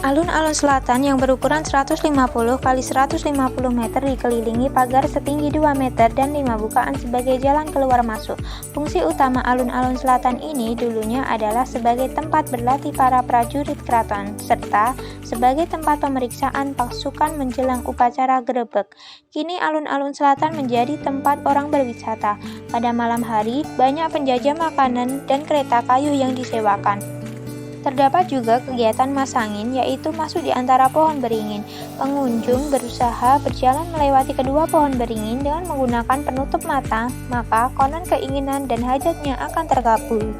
Alun-alun selatan yang berukuran 150 x 150 meter dikelilingi pagar setinggi 2 meter dan 5 bukaan sebagai jalan keluar masuk. Fungsi utama alun-alun selatan ini dulunya adalah sebagai tempat berlatih para prajurit keraton, serta sebagai tempat pemeriksaan pasukan menjelang upacara grebek. Kini alun-alun selatan menjadi tempat orang berwisata. Pada malam hari, banyak penjajah makanan dan kereta kayu yang disewakan. Terdapat juga kegiatan masangin, yaitu masuk di antara pohon beringin. Pengunjung berusaha berjalan melewati kedua pohon beringin dengan menggunakan penutup mata, maka konon keinginan dan hajatnya akan terkabul.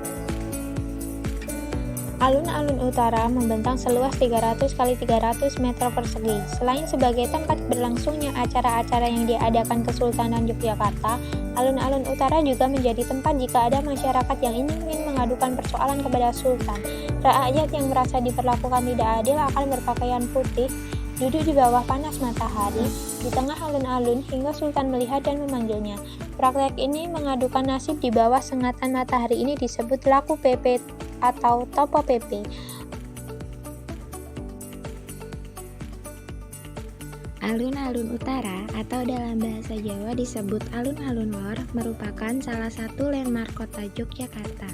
Alun-alun utara membentang seluas 300 x 300 meter persegi. Selain sebagai tempat berlangsungnya acara-acara yang diadakan Kesultanan Yogyakarta, alun-alun utara juga menjadi tempat jika ada masyarakat yang ingin mengadukan persoalan kepada Sultan. Rakyat yang merasa diperlakukan tidak adil akan berpakaian putih, duduk di bawah panas matahari, di tengah alun-alun hingga Sultan melihat dan memanggilnya. Praktek ini mengadukan nasib di bawah sengatan matahari ini disebut laku PP atau topo PP. Alun-alun utara atau dalam bahasa Jawa disebut alun-alun lor merupakan salah satu landmark kota Yogyakarta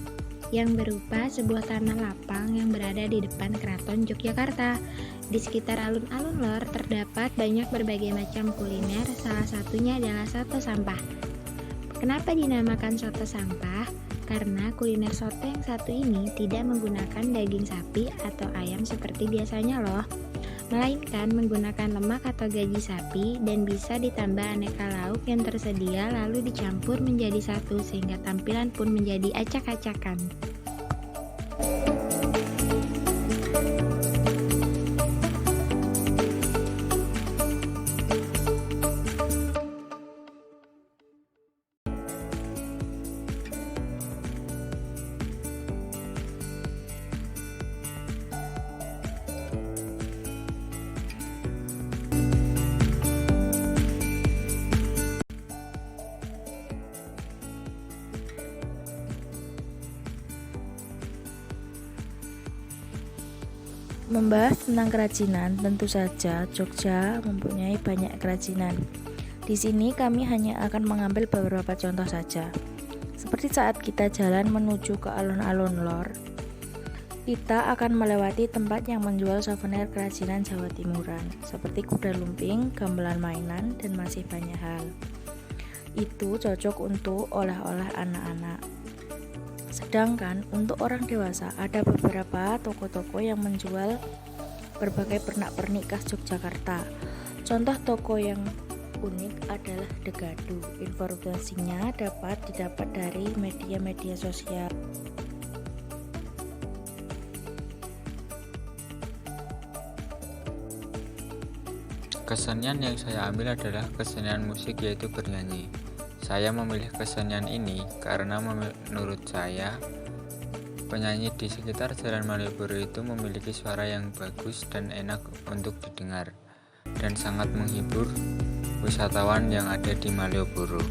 yang berupa sebuah tanah lapang yang berada di depan Keraton Yogyakarta. Di sekitar alun-alun lor terdapat banyak berbagai macam kuliner, salah satunya adalah soto sampah. Kenapa dinamakan soto sampah? Karena kuliner soto yang satu ini tidak menggunakan daging sapi atau ayam seperti biasanya loh, melainkan menggunakan lemak atau gaji sapi dan bisa ditambah aneka lauk yang tersedia lalu dicampur menjadi satu sehingga tampilan pun menjadi acak-acakan. Membahas tentang kerajinan, tentu saja Jogja mempunyai banyak kerajinan. Di sini kami hanya akan mengambil beberapa contoh saja. Seperti saat kita jalan menuju ke alun-alun lor, kita akan melewati tempat yang menjual souvenir kerajinan Jawa Timuran, seperti kuda lumping, gamelan mainan, dan masih banyak hal. Itu cocok untuk oleh-oleh anak-anak. Sedangkan untuk orang dewasa ada beberapa toko-toko yang menjual berbagai pernak-pernik khas Yogyakarta. Contoh toko yang unik adalah Degadu. Informasinya dapat didapat dari media-media sosial. Kesenian yang saya ambil adalah kesenian musik, yaitu bernyanyi. Saya memilih kesenian ini karena menurut saya penyanyi di sekitar Jalan Malioboro itu memiliki suara yang bagus dan enak untuk didengar dan sangat menghibur wisatawan yang ada di Malioboro.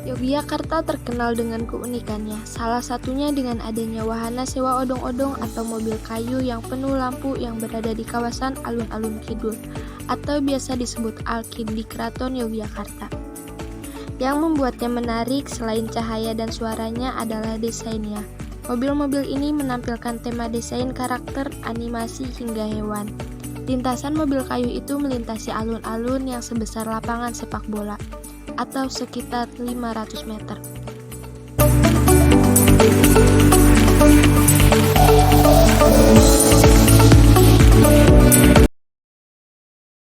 Yogyakarta terkenal dengan keunikannya, salah satunya dengan adanya wahana sewa odong-odong atau mobil kayu yang penuh lampu yang berada di kawasan alun-alun kidul, atau biasa disebut Alkid di Keraton Yogyakarta. Yang membuatnya menarik selain cahaya dan suaranya adalah desainnya. Mobil-mobil ini menampilkan tema desain karakter, animasi, hingga hewan. Lintasan mobil kayu itu melintasi alun-alun yang sebesar lapangan sepak bola, atau sekitar 500 meter.